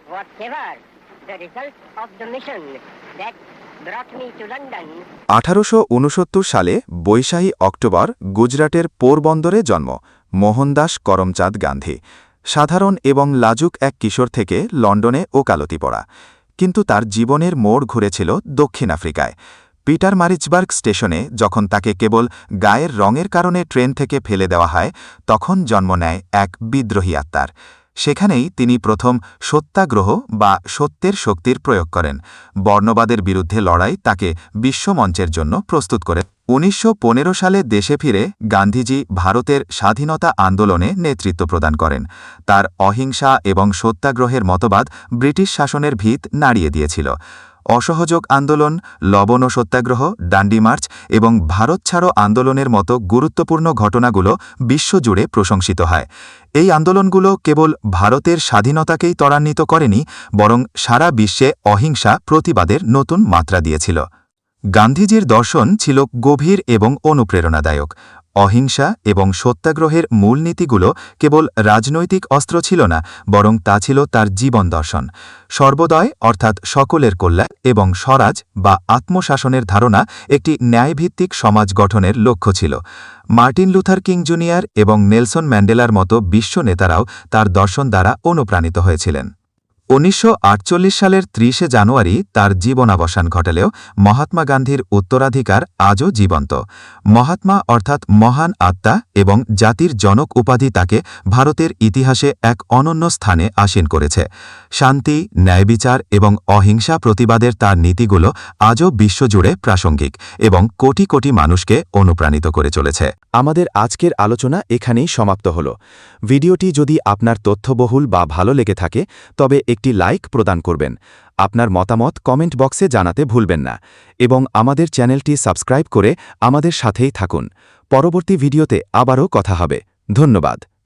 whatever the result of the mission that brought me to London. 1869 সালে ২২ October গুজরাটের পোরবন্দরে জন্ম মোহনদাস করমচাঁদ গান্ধী। সাধারণ এবং লাজুক এক কিশোর থেকে লন্ডনে ওকালতি পড়া, কিন্তু তার জীবনের মোড় ঘুরেছিল দক্ষিণ আফ্রিকায়। পিটার মারিজবার্গ স্টেশনে যখন তাকে কেবল গায়ের রঙের কারণে ট্রেন থেকে ফেলে দেওয়া হয়, তখন জন্ম নেয় এক বিদ্রোহী আত্মার। সেখানেই তিনি প্রথম সত্যাগ্রহ বা সত্যের শক্তির প্রয়োগ করেন। বর্ণবাদের বিরুদ্ধে লড়াই তাকে বিশ্বমঞ্চের জন্য প্রস্তুত করে। ১৯১৫ সালে দেশে ফিরে গান্ধীজি ভারতের স্বাধীনতা আন্দোলনে নেতৃত্ব প্রদান করেন। তার অহিংসা এবং সত্যাগ্রহের মতবাদ ব্রিটিশ শাসনের ভিত নাড়িয়ে দিয়েছিল। অসহযোগ আন্দোলন, লবণ সত্যাগ্রহ, ডান্ডি মার্চ এবং ভারত ছাড়ো আন্দোলনের মতো গুরুত্বপূর্ণ ঘটনাগুলো বিশ্বজুড়ে প্রশংসিত হয়। এই আন্দোলনগুলো কেবল ভারতের স্বাধীনতাকেই ত্বরান্বিত করেনি, বরং সারা বিশ্বে অহিংসা প্রতিবাদের নতুন মাত্রা দিয়েছিল। গান্ধীজির দর্শন ছিল গভীর এবং অনুপ্রেরণাদায়ক। অহিংসা এবং সত্যাগ্রহের মূলনীতিগুলো কেবল রাজনৈতিক অস্ত্র ছিল না, বরং তা ছিল তার জীবন দর্শন। সর্বোদয় অর্থাৎ সকলের কল্যাণ এবং স্বরাজ বা আত্মশাসনের ধারণা একটি ন্যায়ভিত্তিক সমাজ গঠনের লক্ষ্য ছিল। মার্টিন লুথার কিং জুনিয়র এবং নেলসন ম্যান্ডেলার মতো বিশ্ব নেতারাও তার দর্শন দ্বারা অনুপ্রাণিত হয়েছিলেন। ১৯৪৮ সালের ৩০ জানুয়ারি তার জীবনাবসান ঘটালেও মহাত্মা গান্ধীর উত্তরাধিকার আজও জীবন্ত। মহাত্মা অর্থাৎ মহান আত্মা এবং জাতির জনক উপাধি তাকে ভারতের ইতিহাসে এক অনন্য স্থানে আসীন করেছে। শান্তি, ন্যায়বিচার এবং অহিংসা প্রতিবাদের তার নীতিগুলো আজও বিশ্বজুড়ে প্রাসঙ্গিক এবং কোটি কোটি মানুষকে অনুপ্রাণিত করে চলেছে। আমাদের আজকের আলোচনা এখানেই সমাপ্ত হল। ভিডিওটি যদি আপনার তথ্যবহুল বা ভালো লেগে থাকে, তবে একটি লাইক প্রদান করবেন। আপনার মতামত কমেন্ট বক্সে জানাতে ভুলবেন না এবং আমাদের চ্যানেলটি সাবস্ক্রাইব করে আমাদের সাথেই থাকুন। পরবর্তী ভিডিওতে আবারও কথা হবে। ধন্যবাদ।